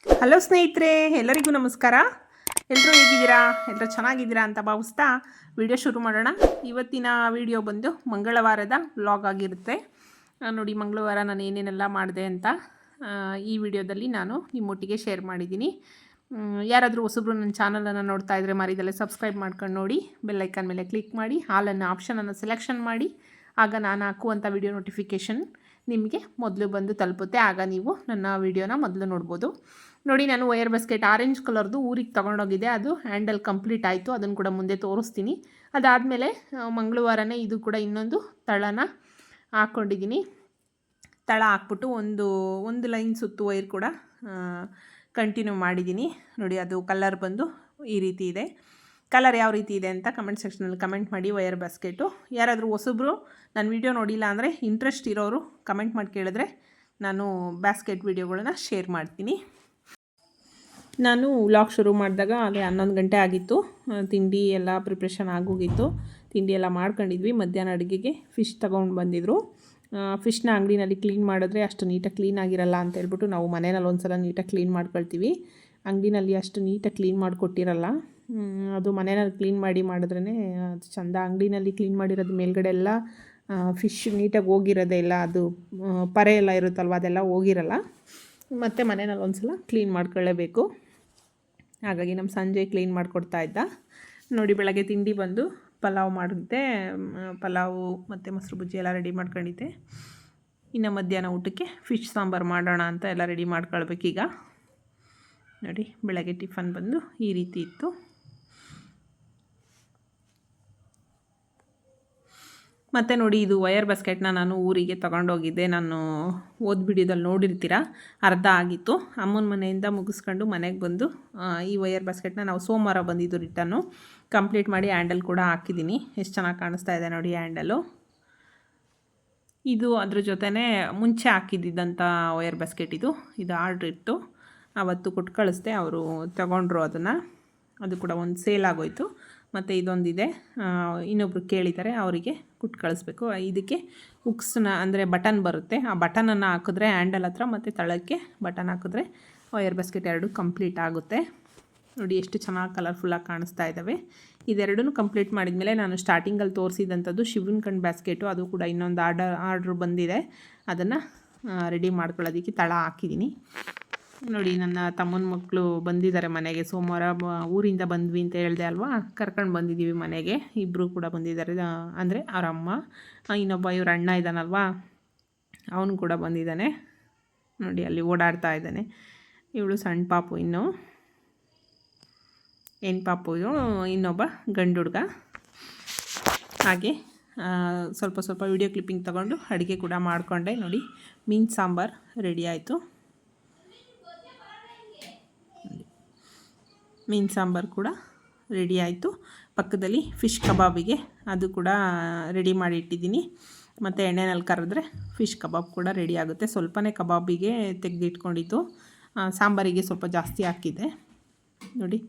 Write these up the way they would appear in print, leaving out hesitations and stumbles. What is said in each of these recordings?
Hello ಸ್ನೇಹಿತರೆ, ಎಲ್ಲರಿಗೂ ನಮಸ್ಕಾರ. ಎಲ್ಲರೂ ಹೇಗಿದ್ದೀರಾ? ಎಲ್ಲರೂ ಚೆನ್ನಾಗಿದ್ದೀರಾ ಅಂತ ಭಾವಿಸ್ತಾ ವಿಡಿಯೋ ಶುರು ಮಾಡೋಣ. ಇವತ್ತಿನ ವಿಡಿಯೋ ಬಂದು ಮಂಗಳವಾರದ ವ್ಲಾಗ್ ಆಗಿರುತ್ತೆ. ನೋಡಿ, ಮಂಗಳವಾರ ನಾನು ಏನೇನೆಲ್ಲ ಮಾಡಿದೆ ಅಂತ ಈ ವಿಡಿಯೋದಲ್ಲಿ ನಾನು ನಿಮ್ಮೊಟ್ಟಿಗೆ ಶೇರ್ ಮಾಡಿದ್ದೀನಿ. ಯಾರಾದರೂ ಹೊಸಬ್ರು ನನ್ನ ಚಾನಲನ್ನು ನೋಡ್ತಾ ಇದ್ದರೆ ಮರಿದಲ್ಲೇ ಸಬ್ಸ್ಕ್ರೈಬ್ ಮಾಡ್ಕೊಂಡು ನೋಡಿ, ಬೆಲ್ಲೈಕನ್ ಮೇಲೆ ಕ್ಲಿಕ್ ಮಾಡಿ, ಹಾಲನ್ನು ಆಪ್ಷನನ್ನು ಸೆಲೆಕ್ಷನ್ ಮಾಡಿ. ಆಗ ನಾನು ಹಾಕುವಂಥ ವಿಡಿಯೋ ನೋಟಿಫಿಕೇಷನ್ ನಿಮಗೆ ಮೊದಲು ಬಂದು ತಲುಪುತ್ತೆ. ಆಗ ನೀವು ನನ್ನ ವಿಡಿಯೋನ ಮೊದಲು ನೋಡ್ಬೋದು. ನೋಡಿ, ನಾನು ವಯರ್ ಬಾಸ್ಕೆಟ್ ಆರೆಂಜ್ ಕಲರ್ದು ಊರಿಗೆ ತೊಗೊಂಡೋಗಿದ್ದೆ. ಅದು ಹ್ಯಾಂಡಲ್ ಕಂಪ್ಲೀಟ್ ಆಯಿತು. ಅದನ್ನು ಕೂಡ ಮುಂದೆ ತೋರಿಸ್ತೀನಿ. ಅದಾದಮೇಲೆ ಮಂಗಳವಾರನೇ ಇದು ಕೂಡ ಇನ್ನೊಂದು ತಳನ ಹಾಕ್ಕೊಂಡಿದ್ದೀನಿ. ತಳ ಹಾಕ್ಬಿಟ್ಟು ಒಂದು ಲೈನ್ ಸುತ್ತು ವೈರ್ ಕೂಡ ಕಂಟಿನ್ಯೂ ಮಾಡಿದ್ದೀನಿ. ನೋಡಿ, ಅದು ಕಲರ್ ಬಂದು ಈ ರೀತಿ ಇದೆ. ಕಲರ್ ಯಾವ ರೀತಿ ಇದೆ ಅಂತ ಕಮೆಂಟ್ ಸೆಕ್ಷನಲ್ಲಿ ಕಮೆಂಟ್ ಮಾಡಿ. ವಯರ್ ಬಾಸ್ಕೆಟು ಯಾರಾದರೂ ಹೊಸಬ್ರು ನನ್ನ ವಿಡಿಯೋ ನೋಡಿಲ್ಲ ಅಂದರೆ ಇಂಟ್ರೆಸ್ಟ್ ಇರೋರು ಕಮೆಂಟ್ ಮಾಡಿ ಕೇಳಿದ್ರೆ ನಾನು ಬಾಸ್ಕೆಟ್ ವಿಡಿಯೋಗಳನ್ನ ಶೇರ್ ಮಾಡ್ತೀನಿ. ನಾನು ವ್ಲಾಗ್ ಶುರು ಮಾಡಿದಾಗ ಅಲ್ಲೇ 11 ಗಂಟೆ ಆಗಿತ್ತು. ತಿಂಡಿ ಎಲ್ಲ ಪ್ರಿಪ್ರೇಷನ್ ಆಗೋಗಿತ್ತು. ತಿಂಡಿ ಎಲ್ಲ ಮಾಡ್ಕೊಂಡಿದ್ವಿ. ಮಧ್ಯಾಹ್ನ ಅಡುಗೆಗೆ ಫಿಶ್ ತೊಗೊಂಡು ಬಂದಿದ್ದರು. ಫಿಶ್ನ ಅಂಗಡಿನಲ್ಲಿ ಕ್ಲೀನ್ ಮಾಡಿದ್ರೆ ಅಷ್ಟು ನೀಟಾಗಿ ಕ್ಲೀನ್ ಆಗಿರಲ್ಲ ಅಂತ ಹೇಳ್ಬಿಟ್ಟು ನಾವು ಮನೆಯಲ್ಲಿ ಒಂದು ಸಲ ನೀಟಾಗಿ ಕ್ಲೀನ್ ಮಾಡ್ಕೊಳ್ತೀವಿ. ಅಂಗಡಿನಲ್ಲಿ ಅಷ್ಟು ನೀಟಾಗಿ ಕ್ಲೀನ್ ಮಾಡಿಕೊಟ್ಟಿರಲ್ಲ. ಅದು ಮನೆಯಲ್ಲಿ ಕ್ಲೀನ್ ಮಾಡಿದ್ರೇ ಅದು ಚೆಂದ. ಅಂಗಡಿನಲ್ಲಿ ಕ್ಲೀನ್ ಮಾಡಿರೋದು ಮೇಲ್ಗಡೆ ಎಲ್ಲ ಫಿಶ್ ನೀಟಾಗಿ ಹೋಗಿರೋದೇ ಇಲ್ಲ. ಅದು ಪರೆ ಎಲ್ಲ ಇರುತ್ತಲ್ವ, ಅದೆಲ್ಲ ಹೋಗಿರಲ್ಲ. ಮತ್ತು ಮನೆಯಲ್ಲಿ ಒಂದು ಸಲ ಕ್ಲೀನ್ ಮಾಡ್ಕೊಳ್ಳೇಬೇಕು. ಹಾಗಾಗಿ ನಮ್ಮ ಸಂಜೆ ಕ್ಲೀನ್ ಮಾಡಿಕೊಡ್ತಾ ಇದ್ದ. ನೋಡಿ, ಬೆಳಗ್ಗೆ ತಿಂಡಿ ಬಂದು ಪಲಾವ್ ಮಾಡಿದ್ದೆ. ಪಲಾವು ಮತ್ತು ಮೊಸರು ಬಜ್ಜಿ ಎಲ್ಲ ರೆಡಿ ಮಾಡ್ಕೊಂಡಿದ್ದೆ. ಇನ್ನು ಮಧ್ಯಾಹ್ನ ಊಟಕ್ಕೆ ಫಿಶ್ ಸಾಂಬಾರು ಮಾಡೋಣ ಅಂತ ಎಲ್ಲ ರೆಡಿ ಮಾಡ್ಕೊಳ್ಬೇಕೀಗ. ನೋಡಿ, ಬೆಳಗ್ಗೆ ಟಿಫನ್ ಬಂದು ಈ ರೀತಿ ಇತ್ತು. ಮತ್ತು ನೋಡಿ, ಇದು ವಯರ್ ಬಾಸ್ಕೆಟ್ನ ನಾನು ಊರಿಗೆ ತೊಗೊಂಡೋಗಿದ್ದೆ. ನಾನು ವಿಡಿಯೋದಲ್ಲಿ ನೋಡಿರ್ತೀರ, ಅರ್ಧ ಆಗಿತ್ತು. ಅಮ್ಮನ ಮನೆಯಿಂದ ಮುಗಿಸ್ಕೊಂಡು ಮನೆಗೆ ಬಂದು ಈ ವಯರ್ ಬಾಸ್ಕೆಟ್ನ ನಾವು ಸೋಮವಾರ ಬಂದಿದ್ದು ರಿಟರ್ನು ಕಂಪ್ಲೀಟ್ ಮಾಡಿ ಹ್ಯಾಂಡಲ್ ಕೂಡ ಹಾಕಿದ್ದೀನಿ. ಎಷ್ಟು ಚೆನ್ನಾಗಿ ಕಾಣಿಸ್ತಾ ಇದೆ ನೋಡಿ ಹ್ಯಾಂಡಲು. ಇದು ಅದ್ರ ಜೊತೆನೇ ಮುಂಚೆ ಹಾಕಿದ್ದಂಥ ವಯರ್ ಬಾಸ್ಕೆಟ್ ಇದು ಆರ್ಡ್ರ್ ಇತ್ತು. ಅವತ್ತು ಕೊಟ್ಟು ಕಳಿಸ್ದೆ, ಅವರು ತಗೊಂಡ್ರು ಅದನ್ನು. ಅದು ಕೂಡ ಒಂದು ಸೇಲ್ ಆಗೋಯಿತು. ಮತ್ತು ಇದೊಂದಿದೆ, ಇನ್ನೊಬ್ರು ಕೇಳಿದ್ದಾರೆ, ಅವರಿಗೆ ಕೊಟ್ಟು ಕಳಿಸ್ಬೇಕು. ಇದಕ್ಕೆ ಹುಕ್ಸ್ನ ಅಂದರೆ ಬಟನ್ ಬರುತ್ತೆ. ಆ ಬಟನನ್ನು ಹಾಕಿದ್ರೆ ಹ್ಯಾಂಡಲ್ ಹತ್ರ ಮತ್ತು ತಳಕ್ಕೆ ಬಟನ್ ಹಾಕಿದ್ರೆ ವಯರ್ ಬಾಸ್ಕೆಟ್ ಎರಡು ಕಂಪ್ಲೀಟ್ ಆಗುತ್ತೆ. ನೋಡಿ, ಎಷ್ಟು ಚೆನ್ನಾಗಿ ಕಲರ್ಫುಲ್ಲಾಗಿ ಕಾಣಿಸ್ತಾ ಇದ್ದಾವೆ. ಇದೆರಡೂ ಕಂಪ್ಲೀಟ್ ಮಾಡಿದ್ಮೇಲೆ ನಾನು ಸ್ಟಾರ್ಟಿಂಗಲ್ಲಿ ತೋರಿಸಿದಂಥದ್ದು ಶಿವನ್ ಕಣ್ ಬಾಸ್ಕೆಟು, ಅದು ಕೂಡ ಇನ್ನೊಂದು ಆರ್ಡ್ರ್ ಬಂದಿದೆ. ಅದನ್ನು ರೆಡಿ ಮಾಡ್ಕೊಳ್ಳೋದಕ್ಕೆ ತಳ ಹಾಕಿದ್ದೀನಿ. ನೋಡಿ, ನನ್ನ ತಮ್ಮನ ಮಕ್ಕಳು ಬಂದಿದ್ದಾರೆ ಮನೆಗೆ. ಸೋಮವಾರ ಊರಿಂದ ಬಂದ್ವಿ ಅಂತ ಹೇಳಿದೆ ಅಲ್ವಾ, ಕರ್ಕೊಂಡು ಬಂದಿದ್ದೀವಿ ಮನೆಗೆ. ಇಬ್ಬರು ಕೂಡ ಬಂದಿದ್ದಾರೆ, ಅಂದರೆ ಅವ್ರ ಅಮ್ಮ, ಇನ್ನೊಬ್ಬ ಇವ್ರ ಅಣ್ಣ ಇದ್ದಾನಲ್ವಾ, ಅವನು ಕೂಡ ಬಂದಿದ್ದಾನೆ. ನೋಡಿ, ಅಲ್ಲಿ ಓಡಾಡ್ತಾ ಇದ್ದಾನೆ. ಇವಳು ಸಣ್ಣ ಪಾಪು, ಇನ್ನು ಹೆಣ್ಣು ಪಾಪು, ಇನ್ನೊಬ್ಬ ಗಂಡು ಹುಡುಗ. ಹಾಗೆ ಸ್ವಲ್ಪ ವಿಡಿಯೋ ಕ್ಲಿಪ್ಪಿಂಗ್ ತೊಗೊಂಡು ಅಡುಗೆ ಕೂಡ ಮಾಡಿಕೊಂಡೆ. ನೋಡಿ, ಮೀನು ಸಾಂಬಾರು ರೆಡಿ ಆಯಿತು. ಮೀನು ಸಾಂಬಾರು ಕೂಡ ರೆಡಿ ಆಯಿತು. ಪಕ್ಕದಲ್ಲಿ ಫಿಶ್ ಕಬಾಬಿಗೆ ಅದು ಕೂಡ ರೆಡಿ ಮಾಡಿ ಇಟ್ಟಿದ್ದೀನಿ. ಮತ್ತು ಎಣ್ಣೆನಲ್ಲಿ ಕರೆದ್ರೆ ಫಿಶ್ ಕಬಾಬ್ ಕೂಡ ರೆಡಿ ಆಗುತ್ತೆ. ಸ್ವಲ್ಪನೇ ಕಬಾಬಿಗೆ ತೆಗೆದಿಟ್ಕೊಂಡಿತ್ತು, ಸಾಂಬಾರಿಗೆ ಸ್ವಲ್ಪ ಜಾಸ್ತಿ ಹಾಕಿದ್ದೆ. ನೋಡಿ,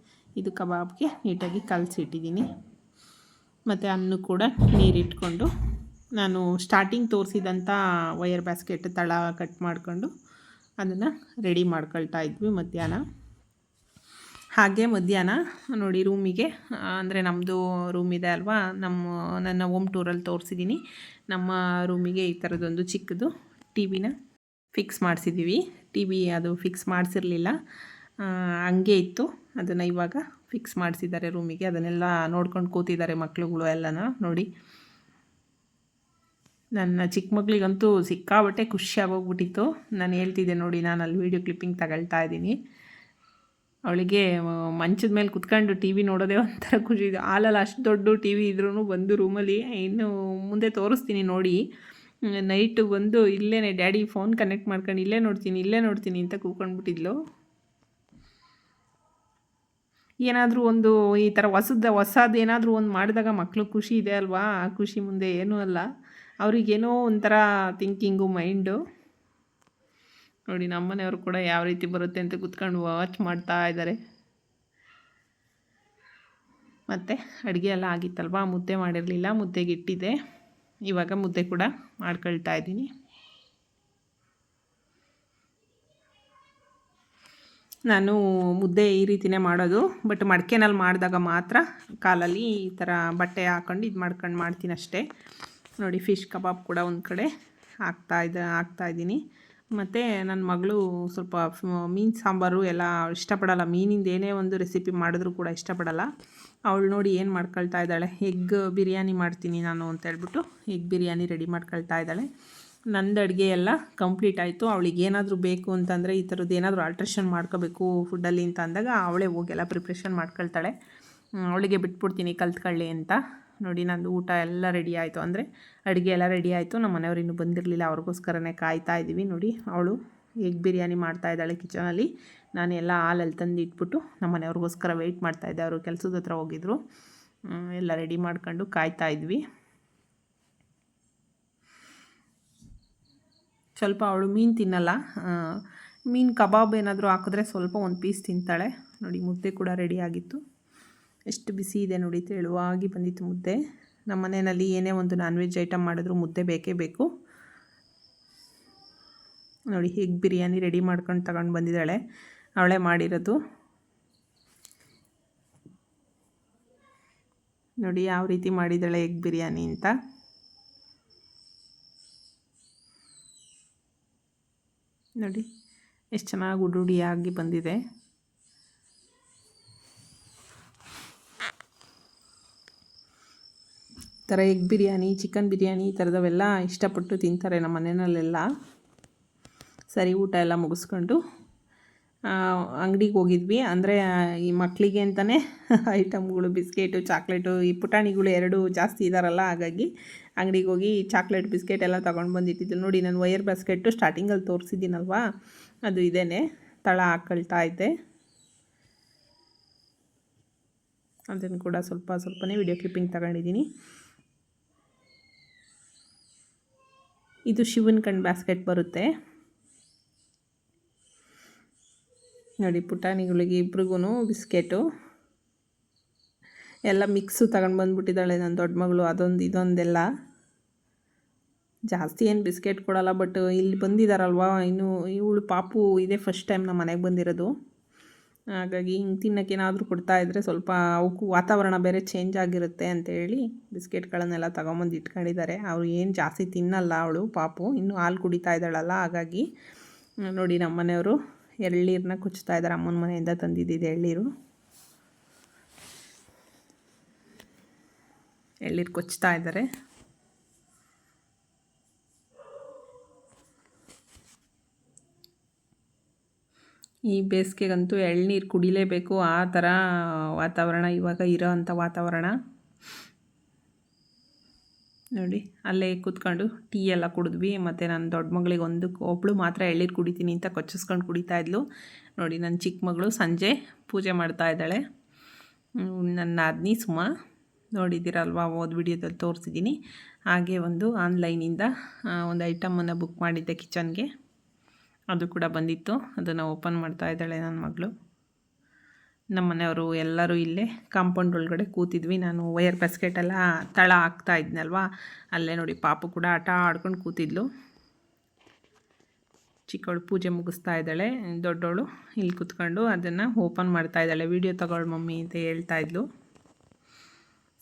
ಇದು ಕಬಾಬ್ಗೆ ನೀಟಾಗಿ ಕಲಸಿಟ್ಟಿದ್ದೀನಿ. ಮತ್ತು ಅನ್ನು ಕೂಡ ನೀರಿಟ್ಕೊಂಡು ನಾನು ಸ್ಟಾರ್ಟಿಂಗ್ ತೋರಿಸಿದಂಥ ವಯರ್ ಬಾಸ್ಕೆಟ್ ತಳ ಕಟ್ ಮಾಡಿಕೊಂಡು ಅದನ್ನು ರೆಡಿ ಮಾಡ್ಕೊಳ್ತಾ ಇದ್ವಿ ಮಧ್ಯಾಹ್ನ. ಹಾಗೆ ಮಧ್ಯಾಹ್ನ ನೋಡಿ, ರೂಮಿಗೆ ಅಂದರೆ ನಮ್ಮದು ರೂಮ್ ಇದೆ ಅಲ್ವಾ, ನನ್ನ ಹೋಮ್ ಟೂರಲ್ಲಿ ತೋರಿಸಿದ್ದೀನಿ. ನಮ್ಮ ರೂಮಿಗೆ ಈ ಥರದೊಂದು ಚಿಕ್ಕದು ಟಿ ವಿನ ಫಿಕ್ಸ್ ಮಾಡಿಸಿದ್ದೀವಿ. ಟಿ ವಿ ಅದು ಫಿಕ್ಸ್ ಮಾಡಿಸಿರಲಿಲ್ಲ, ಹಂಗೆ ಇತ್ತು. ಅದನ್ನು ಇವಾಗ ಫಿಕ್ಸ್ ಮಾಡಿಸಿದ್ದಾರೆ ರೂಮಿಗೆ. ಅದನ್ನೆಲ್ಲ ನೋಡ್ಕೊಂಡು ಕೂತಿದ್ದಾರೆ ಮಕ್ಳುಗಳು ಎಲ್ಲನ. ನೋಡಿ, ನನ್ನ ಚಿಕ್ಕ ಮಗಳಿಗಂತೂ ಸಿಕ್ಕಾಬಟ್ಟೆ ಖುಷಿಯಾಗೋಗ್ಬಿಟ್ಟಿತ್ತು. ನಾನು ಹೇಳ್ತಿದ್ದೆ ನೋಡಿ, ನಾನು ಅಲ್ಲಿ ವೀಡಿಯೋ ಕ್ಲಿಪ್ಪಿಂಗ್ ತಗೊಳ್ತಾ ಇದ್ದೀನಿ. ಅವಳಿಗೆ ಮಂಚದ ಮೇಲೆ ಕುತ್ಕೊಂಡು ಟಿ ವಿ ನೋಡೋದೇ ಒಂಥರ ಖುಷಿ ಇದೆ. ಹಾಲಲ್ಲಿ ಅಷ್ಟು ದೊಡ್ಡ ಟಿ ವಿ ಇದ್ರೂ ಬಂದು ರೂಮಲ್ಲಿ, ಇನ್ನು ಮುಂದೆ ತೋರಿಸ್ತೀನಿ ನೋಡಿ, ನೈಟು ಬಂದು ಇಲ್ಲೇ ಡ್ಯಾಡಿ ಫೋನ್ ಕನೆಕ್ಟ್ ಮಾಡ್ಕೊಂಡು ಇಲ್ಲೇ ನೋಡ್ತೀನಿ ಅಂತ ಕೂತ್ಕೊಂಡ್ಬಿಟ್ಟಿದ್ಲು. ಏನಾದರೂ ಒಂದು ಈ ಥರ ಹೊಸದು ಏನಾದರೂ ಒಂದು ಮಾಡಿದಾಗ ಮಕ್ಕಳು ಖುಷಿ ಇದೆ ಅಲ್ವಾ, ಆ ಖುಷಿ ಮುಂದೆ ಏನೂ ಅಲ್ಲ. ಅವ್ರಿಗೇನೋ ಒಂಥರ ಥಿಂಕಿಂಗು, ಮೈಂಡು. ನೋಡಿ, ನಮ್ಮನೆಯವರು ಕೂಡ ಯಾವ ರೀತಿ ಬರುತ್ತೆ ಅಂತ ಕೂತ್ಕೊಂಡು ವಾಚ್ ಮಾಡ್ತಾ ಇದ್ದಾರೆ. ಮತ್ತು ಅಡುಗೆ ಎಲ್ಲ ಆಗಿತ್ತಲ್ವ, ಮುದ್ದೆ ಮಾಡಿರಲಿಲ್ಲ, ಮುದ್ದೆಗೆ ಇಟ್ಟಿದ್ದೆ. ಇವಾಗ ಮುದ್ದೆ ಕೂಡ ಮಾಡ್ಕೊಳ್ತಾ ಇದ್ದೀನಿ. ನಾನು ಮುದ್ದೆ ಈ ರೀತಿಯೇ ಮಾಡೋದು, ಬಟ್ ಮಡಿಕೆನಲ್ಲಿ ಮಾಡಿದಾಗ ಮಾತ್ರ ಕಾಲಲ್ಲಿ ಈ ಥರ ಬಟ್ಟೆ ಹಾಕ್ಕೊಂಡು ಇದು ಮಾಡ್ಕೊಂಡು ಮಾಡ್ತೀನಿ ಅಷ್ಟೇ. ನೋಡಿ ಫಿಶ್ ಕಬಾಬ್ ಕೂಡ ಒಂದು ಕಡೆ ಹಾಕ್ತಾಯಿದ್ದೀನಿ. ಮತ್ತು ನನ್ನ ಮಗಳು ಸ್ವಲ್ಪ ಮೀನು ಸಾಂಬಾರು ಎಲ್ಲ ಇಷ್ಟಪಡಲ್ಲ, ಮೀನಿಂದ ಏನೇ ಒಂದು ರೆಸಿಪಿ ಮಾಡಿದ್ರೂ ಕೂಡ ಇಷ್ಟಪಡಲ್ಲ. ಅವಳು ನೋಡಿ ಏನು ಮಾಡ್ಕೊಳ್ತಾ ಇದ್ದಾಳೆ, ಎಗ್ ಬಿರಿಯಾನಿ ಮಾಡ್ತೀನಿ ನಾನು ಅಂತ ಹೇಳ್ಬಿಟ್ಟು ಎಗ್ ಬಿರಿಯಾನಿ ರೆಡಿ ಮಾಡ್ಕೊಳ್ತಾ ಇದ್ದಾಳೆ. ನಂದು ಅಡುಗೆ ಎಲ್ಲ ಕಂಪ್ಲೀಟ್ ಆಯಿತು. ಅವಳಿಗೆ ಏನಾದರೂ ಬೇಕು ಅಂತಂದರೆ ಈ ಥರದ್ದು ಏನಾದರೂ ಆಲ್ಟ್ರೇಷನ್ ಮಾಡ್ಕೋಬೇಕು ಫುಡ್ಡಲ್ಲಿ ಅಂತ ಅಂದಾಗ ಅವಳೇ ಹೋಗೆಲ್ಲ ಪ್ರಿಪ್ರೇಷನ್ ಮಾಡ್ಕೊಳ್ತಾಳೆ. ಅವಳಿಗೆ ಬಿಟ್ಬಿಡ್ತೀನಿ ಕಲ್ತ್ಕೊಳ್ಳಿ ಅಂತ. ನೋಡಿ ನಂದು ಊಟ ಎಲ್ಲ ರೆಡಿ ಆಯಿತು, ಅಂದರೆ ಅಡುಗೆ ಎಲ್ಲ ರೆಡಿ ಆಯಿತು. ನಮ್ಮ ಮನೆಯವರು ಇನ್ನೂ ಬಂದಿರಲಿಲ್ಲ, ಅವ್ರಿಗೋಸ್ಕರನೇ ಕಾಯ್ತಾ ಇದ್ದೀವಿ. ನೋಡಿ ಅವಳು ಎಗ್ ಬಿರಿಯಾನಿ ಮಾಡ್ತಾಯಿದ್ದಾಳೆ ಕಿಚನಲ್ಲಿ. ನಾನು ಎಲ್ಲ ಹಾಲಲ್ಲಿ ತಂದು ಇಟ್ಬಿಟ್ಟು ನಮ್ಮ ಮನೆಯವ್ರಿಗೋಸ್ಕರ ವೆಯ್ಟ್ ಮಾಡ್ತಾಯಿದ್ದೆ. ಅವರು ಕೆಲಸದ ಹತ್ರ ಹೋಗಿದ್ರು. ಎಲ್ಲ ರೆಡಿ ಮಾಡ್ಕೊಂಡು ಕಾಯ್ತಾ ಇದ್ವಿ. ಸ್ವಲ್ಪ ಅವಳು ಮೀನು ತಿನ್ನಲ್ಲ, ಮೀನು ಕಬಾಬ್ ಏನಾದರೂ ಹಾಕಿದ್ರೆ ಸ್ವಲ್ಪ ಒಂದು ಪೀಸ್ ತಿಂತಾಳೆ. ನೋಡಿ ಮುದ್ದೆ ಕೂಡ ರೆಡಿ ಆಗಿತ್ತು, ಎಷ್ಟು ಬಿಸಿ ಇದೆ ನೋಡಿ, ತೆಳುವಾಗಿ ಬಂದಿತ್ತು ಮುದ್ದೆ. ನಮ್ಮ ಮನೆಯಲ್ಲಿ ಏನೇ ಒಂದು ನಾನ್ ವೆಜ್ ಐಟಮ್ ಮಾಡಿದ್ರು ಮುದ್ದೆ ಬೇಕೇ ಬೇಕು. ನೋಡಿ ಎಗ್ ಬಿರಿಯಾನಿ ರೆಡಿ ಮಾಡ್ಕೊಂಡು ತಗೊಂಡು ಬಂದಿದ್ದಾಳೆ, ಅವಳೇ ಮಾಡಿರೋದು. ನೋಡಿ ಯಾವ ರೀತಿ ಮಾಡಿದ್ದಾಳೆ ಎಗ್ ಬಿರಿಯಾನಿ ಅಂತ. ನೋಡಿ ಎಷ್ಟು ಚೆನ್ನಾಗಿ ಉಡುಡಿಯಾಗಿ ಬಂದಿದೆ. ಈ ಥರ ಎಗ್ ಬಿರಿಯಾನಿ, ಚಿಕನ್ ಬಿರಿಯಾನಿ ಈ ಥರದವೆಲ್ಲ ಇಷ್ಟಪಟ್ಟು ತಿಂತಾರೆ ನಮ್ಮ ಮನೆಯಲ್ಲೆಲ್ಲ. ಸರಿ ಊಟ ಎಲ್ಲ ಮುಗಿಸ್ಕೊಂಡು ಅಂಗಡಿಗೆ ಹೋಗಿದ್ವಿ. ಅಂದರೆ ಈ ಮಕ್ಕಳಿಗೆ ಅಂತಲೇ ಐಟಮ್ಗಳು, ಬಿಸ್ಕೆಟು, ಚಾಕ್ಲೇಟು, ಈ ಪುಟಾಣಿಗಳು ಎರಡೂ ಜಾಸ್ತಿ ಇದ್ದಾರಲ್ಲ, ಹಾಗಾಗಿ ಅಂಗಡಿಗೆ ಹೋಗಿ ಚಾಕ್ಲೇಟ್, ಬಿಸ್ಕೆಟ್ ಎಲ್ಲ ತೊಗೊಂಡು ಬಂದಿಟ್ಟಿದ್ದು. ನೋಡಿ ನಾನು ವೈರ್ ಬಾಸ್ಕೆಟು ಸ್ಟಾರ್ಟಿಂಗಲ್ಲಿ ತೋರಿಸಿದ್ದೀನಲ್ವ, ಅದು ಇದೇನೆ, ತಳ ಹಾಕ್ಕೊಳ್ತಾ ಇದ್ದೆ. ಅದನ್ನು ಕೂಡ ಸ್ವಲ್ಪನೇ ವಿಡಿಯೋ ಕ್ಲಿಪ್ಪಿಂಗ್ ತಗೊಂಡಿದ್ದೀನಿ. ಇದು ಶಿವನ್ ಕಣ್ ಬಾಸ್ಕೆಟ್ ಬರುತ್ತೆ ನೋಡಿ. ಪುಟಾಣಿಗಳಿಗೆ ಇಬ್ರಿಗೂ ಬಿಸ್ಕೆಟು ಎಲ್ಲ ಮಿಕ್ಸು ತಗೊಂಡು ಬಂದುಬಿಟ್ಟಿದ್ದಾಳೆ ನನ್ನ ದೊಡ್ಡ ಮಗಳು. ಅದೊಂದು ಇದೊಂದೆಲ್ಲ ಜಾಸ್ತಿ ಏನು ಬಿಸ್ಕೆಟ್ ಕೊಡಲ್ಲ, ಬಟ್ ಇಲ್ಲಿ ಬಂದಿದ್ದಾರಲ್ವ, ಇನ್ನು ಇವಳು ಪಾಪು ಇದೇ ಫಸ್ಟ್ ಟೈಮ್ ನಮ್ಮ ಮನೆಗೆ ಬಂದಿರೋದು. ಹಾಗಾಗಿ ಹಿಂಗೆ ತಿನ್ನೋಕ್ಕೇನಾದರೂ ಕೊಡ್ತಾಯಿದ್ರೆ ಸ್ವಲ್ಪ ಅವಕ್ಕೂ ವಾತಾವರಣ ಬೇರೆ ಚೇಂಜ್ ಆಗಿರುತ್ತೆ ಅಂತೇಳಿ ಬಿಸ್ಕೆಟ್ಗಳನ್ನೆಲ್ಲ ತೊಗೊಂಬಂದು ಇಟ್ಕೊಂಡಿದ್ದಾರೆ. ಅವರು ಏನು ಜಾಸ್ತಿ ತಿನ್ನಲ್ಲ ಅವಳು ಪಾಪು, ಇನ್ನೂ ಹಾಲು ಕುಡಿತಾ ಇದ್ದಾಳಲ್ಲ, ಹಾಗಾಗಿ. ನೋಡಿ ನಮ್ಮ ಮನೆಯವರು ಎಳ್ನೀರನ್ನ ಕುಚ್ತಾ ಇದ್ದಾರೆ, ಅಮ್ಮನ ಮನೆಯಿಂದ ತಂದಿದ್ದಿದೆ ಎಳ್ನೀರು ಕೊಚ್ತಾ ಇದ್ದಾರೆ. ಈ ಬೇಸಿಗೆಗಂತೂ ಎಳ್ನೀರು ಕುಡಿಲೇಬೇಕು, ಆ ಥರ ವಾತಾವರಣ ಇವಾಗ ಇರೋ ಅಂಥ ವಾತಾವರಣ. ನೋಡಿ ಅಲ್ಲೇ ಕೂತ್ಕೊಂಡು ಟೀ ಎಲ್ಲ ಕುಡಿದ್ವಿ. ಮತ್ತು ನನ್ನ ದೊಡ್ಡ ಮಗಳಿಗೆ ಒಬ್ಬಳು ಮಾತ್ರ ಎಳ್ನೀರು ಕುಡಿತೀನಿ ಅಂತ ಕೊಚ್ಚಿಸ್ಕೊಂಡು ಕುಡಿತಾ ಇದ್ಲು. ನೋಡಿ ನನ್ನ ಚಿಕ್ಕ ಮಗಳು ಸಂಜೆ ಪೂಜೆ ಮಾಡ್ತಾ ಇದ್ದಾಳೆ. ನನ್ನ ನಾದಿನಿ ಸುಮ, ನೋಡಿದ್ದೀರಲ್ವ, ವಿಡಿಯೋದಲ್ಲಿ ತೋರಿಸಿದ್ದೀನಿ. ಹಾಗೆ ಒಂದು ಆನ್ಲೈನಿಂದ ಒಂದು ಐಟಮನ್ನು ಬುಕ್ ಮಾಡಿದ್ದೆ ಕಿಚನ್ಗೆ, ಅದು ಕೂಡ ಬಂದಿತ್ತು. ಅದನ್ನು ಓಪನ್ ಮಾಡ್ತಾ ಇದ್ದಾಳೆ ನನ್ನ ಮಗಳು. ನಮ್ಮ ಮನೆಯವರು ಎಲ್ಲರೂ ಇಲ್ಲೇ ಕಾಂಪೌಂಡ್ ಒಳಗಡೆ ಕೂತಿದ್ವಿ. ನಾನು ವೈರ್ ಬಾಸ್ಕೆಟೆಲ್ಲ ತಳ ಹಾಕ್ತಾ ಇದ್ನಲ್ವ, ಅಲ್ಲೇ ನೋಡಿ ಪಾಪು ಕೂಡ ಆಟ ಆಡ್ಕೊಂಡು ಕೂತಿದ್ಲು. ಚಿಕ್ಕವಳು ಪೂಜೆ ಮುಗಿಸ್ತಾ ಇದ್ದಾಳೆ, ದೊಡ್ಡವಳು ಇಲ್ಲಿ ಕೂತ್ಕೊಂಡು ಅದನ್ನು ಓಪನ್ ಮಾಡ್ತಾ ಇದ್ದಾಳೆ. ವೀಡಿಯೋ ತಗೊಳ್ಳು ಮಮ್ಮಿ ಅಂತ ಹೇಳ್ತಾ ಇದ್ಲು.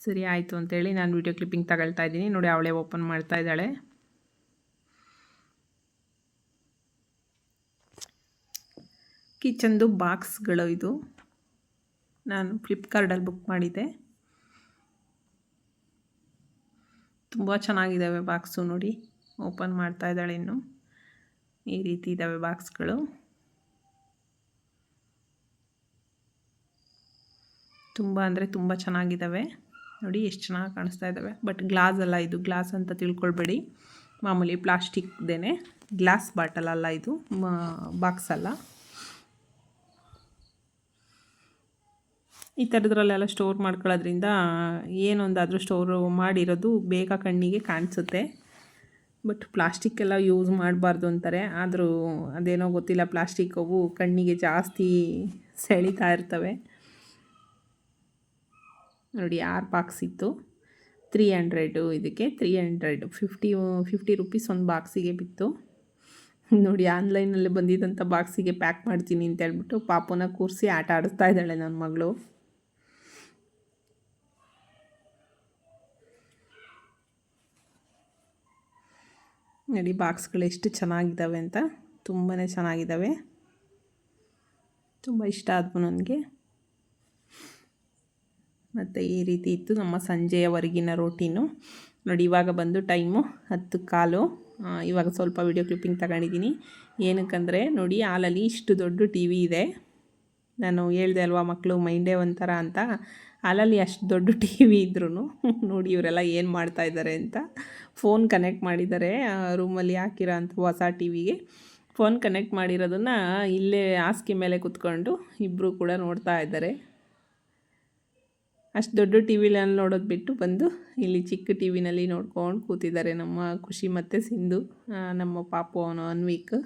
ಸರಿ ಆಯಿತು ಅಂತೇಳಿ ನಾನು ವೀಡಿಯೋ ಕ್ಲಿಪ್ಪಿಂಗ್ ತಗೊಳ್ತಾ ಇದ್ದೀನಿ. ನೋಡಿ ಅವಳೇ ಓಪನ್ ಮಾಡ್ತಾ ಇದ್ದಾಳೆ. ಕಿಚನ್ದು ಬಾಕ್ಸ್ಗಳು ಇದು, ನಾನು ಫ್ಲಿಪ್ಕಾರ್ಟಲ್ಲಿ ಬುಕ್ ಮಾಡಿದ್ದೆ. ತುಂಬ ಚೆನ್ನಾಗಿದ್ದಾವೆ ಬಾಕ್ಸು. ನೋಡಿ ಓಪನ್ ಮಾಡ್ತಾ ಇದ್ದಾಳೆ, ಇನ್ನು ಈ ರೀತಿ ಇದ್ದಾವೆ ಬಾಕ್ಸ್ಗಳು. ತುಂಬ ಅಂದರೆ ತುಂಬ ಚೆನ್ನಾಗಿದ್ದಾವೆ. ನೋಡಿ ಎಷ್ಟು ಚೆನ್ನಾಗಿ ಕಾಣಿಸ್ತಾ ಇದ್ದಾವೆ. ಬಟ್ ಗ್ಲಾಸ್ ಅಲ್ಲ ಇದು, ಗ್ಲಾಸ್ ಅಂತ ತಿಳ್ಕೊಳ್ಬೇಡಿ, ಮಾಮೂಲಿ ಪ್ಲಾಸ್ಟಿಕ್ದೇನೆ, ಗ್ಲಾಸ್ ಬಾಟಲ್ ಅಲ್ಲ ಇದು, ಬಾಕ್ಸ್ ಅಲ್ಲ. ಈ ಥರದ್ರಲ್ಲೆಲ್ಲ ಸ್ಟೋರ್ ಮಾಡ್ಕೊಳ್ಳೋದ್ರಿಂದ ಏನೊಂದಾದರೂ ಸ್ಟೋರು ಮಾಡಿರೋದು ಬೇಗ ಕಣ್ಣಿಗೆ ಕಾಣಿಸುತ್ತೆ. ಬಟ್ ಪ್ಲಾಸ್ಟಿಕ್ಕೆಲ್ಲ ಯೂಸ್ ಮಾಡಬಾರ್ದು ಅಂತಾರೆ, ಆದರೂ ಅದೇನೋ ಗೊತ್ತಿಲ್ಲ, ಪ್ಲಾಸ್ಟಿಕ್ ಅವು ಕಣ್ಣಿಗೆ ಜಾಸ್ತಿ ಸೆಳೀತಾ ಇರ್ತವೆ. ನೋಡಿ 6 ಬಾಕ್ಸ್ ಇತ್ತು, 300 ಇದಕ್ಕೆ, 300 50 ರುಪೀಸ್ ಒಂದು ಬಾಕ್ಸಿಗೆ ಬಿತ್ತು. ನೋಡಿ ಆನ್ಲೈನಲ್ಲಿ ಬಂದಿದ್ದಂಥ ಬಾಕ್ಸಿಗೆ ಪ್ಯಾಕ್ ಮಾಡ್ತೀನಿ ಅಂತ ಹೇಳ್ಬಿಟ್ಟು ಪಾಪುನ ಕೂರಿಸಿ ಆಟ ಆಡಿಸ್ತಾ ಇದ್ದಾಳೆ ನನ್ನ ಮಗಳು. ನೋಡಿ ಬಾಕ್ಸ್ಗಳು ಎಷ್ಟು ಚೆನ್ನಾಗಿದ್ದಾವೆ ಅಂತ, ತುಂಬಾ ಚೆನ್ನಾಗಿದ್ದಾವೆ. ತುಂಬ ಇಷ್ಟ ಆದವು ನನಗೆ. ಮತ್ತು ಈ ರೀತಿ ಇತ್ತು ನಮ್ಮ ಸಂಜೆಯವರೆಗಿನ ರೋಟೀನು. ನೋಡಿ ಇವಾಗ ಬಂದು ಟೈಮು 10:15. ಇವಾಗ ಸ್ವಲ್ಪ ವಿಡಿಯೋ ಕ್ಲಿಪ್ಪಿಂಗ್ ತಗೊಂಡಿದ್ದೀನಿ. ಏನಕ್ಕಂದರೆ ನೋಡಿ ಹಾಲಲ್ಲಿ ಇಷ್ಟು ದೊಡ್ಡ ಟಿ ವಿ ಇದೆ. ನಾನು ಹೇಳ್ದೆ ಅಲ್ವಾ ಮಕ್ಕಳು ಮೈಂಡೇ ಒಂಥರ ಅಂತ. ಹಾಲಲ್ಲಿ ಅಷ್ಟು ದೊಡ್ಡ ಟಿ ವಿ ಇದ್ರೂ ನೋಡಿ ಇವರೆಲ್ಲ ಏನು ಮಾಡ್ತಾಯಿದ್ದಾರೆ ಅಂತ. ಫೋನ್ ಕನೆಕ್ಟ್ ಮಾಡಿದ್ದಾರೆ ರೂಮಲ್ಲಿ ಹಾಕಿರೋ ಅಂಥ ಹೊಸ ಟಿ ವಿಗೆ. ಫೋನ್ ಕನೆಕ್ಟ್ ಮಾಡಿರೋದನ್ನು ಇಲ್ಲೇ ಹಾಸಿಗೆ ಮೇಲೆ ಕೂತ್ಕೊಂಡು ಇಬ್ಬರು ಕೂಡ ನೋಡ್ತಾ ಇದ್ದಾರೆ. ಅಷ್ಟು ದೊಡ್ಡ ಟಿ ವಿನಲ್ಲಿ ನೋಡೋದು ಬಿಟ್ಟು ಬಂದು ಇಲ್ಲಿ ಚಿಕ್ಕ ಟಿ ವಿನಲ್ಲಿ ನೋಡ್ಕೊಂಡು ಕೂತಿದ್ದಾರೆ ನಮ್ಮ ಖುಷಿ ಮತ್ತು ಸಿಂಧು, ನಮ್ಮ ಪಾಪು ಅವನು ಅನ್ವಿಕ್.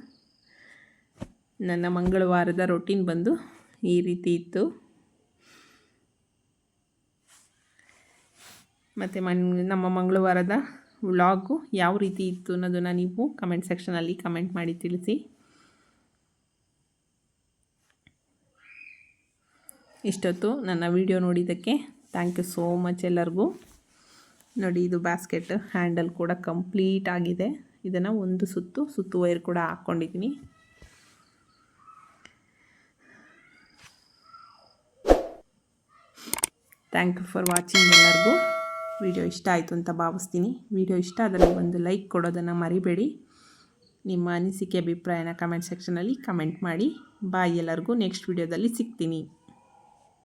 ನನ್ನ ಮಂಗಳವಾರದ ರೊಟೀನ್ ಬಂದು ಈ ರೀತಿ ಇತ್ತು. ಮತ್ತು ನಮ್ಮ ಮಂಗಳವಾರದ ವ್ಲಾಗು ಯಾವ ರೀತಿ ಇತ್ತು ಅನ್ನೋದನ್ನು ನೀವು ಕಮೆಂಟ್ ಸೆಕ್ಷನಲ್ಲಿ ಕಮೆಂಟ್ ಮಾಡಿ ತಿಳಿಸಿ. ಇಷ್ಟೊತ್ತು ನನ್ನ ವಿಡಿಯೋ ನೋಡಿದ್ದಕ್ಕೆ ಥ್ಯಾಂಕ್ ಯು ಸೋ ಮಚ್ ಎಲ್ಲರಿಗೂ. ನೋಡಿ ಇದು ಬ್ಯಾಸ್ಕೆಟ್ ಹ್ಯಾಂಡಲ್ ಕೂಡ ಕಂಪ್ಲೀಟ್ ಆಗಿದೆ. ಇದನ್ನು ಒಂದು ಸುತ್ತು ವೈರ್ ಕೂಡ ಹಾಕ್ಕೊಂಡಿದ್ದೀನಿ. ಥ್ಯಾಂಕ್ ಯು ಫಾರ್ ವಾಚಿಂಗ್ ಎಲ್ಲರಿಗೂ. ವಿಡಿಯೋ ಇಷ್ಟ ಆಯಿತು ಅಂತ ಭಾವಿಸ್ತೀನಿ. ವಿಡಿಯೋ ಇಷ್ಟ ಆದರೆ ಒಂದು ಲೈಕ್ ಕೊಡೋದನ್ನು ಮರಿಬೇಡಿ. ನಿಮ್ಮ ಅನಿಸಿಕೆ ಅಭಿಪ್ರಾಯನ ಕಮೆಂಟ್ ಸೆಕ್ಷನಲ್ಲಿ ಕಮೆಂಟ್ ಮಾಡಿ. ಬಾಯ್ ಎಲ್ಲರಿಗೂ. ನೆಕ್ಸ್ಟ್ ವಿಡಿಯೋದಲ್ಲಿ ಸಿಗ್ತೀನಿ.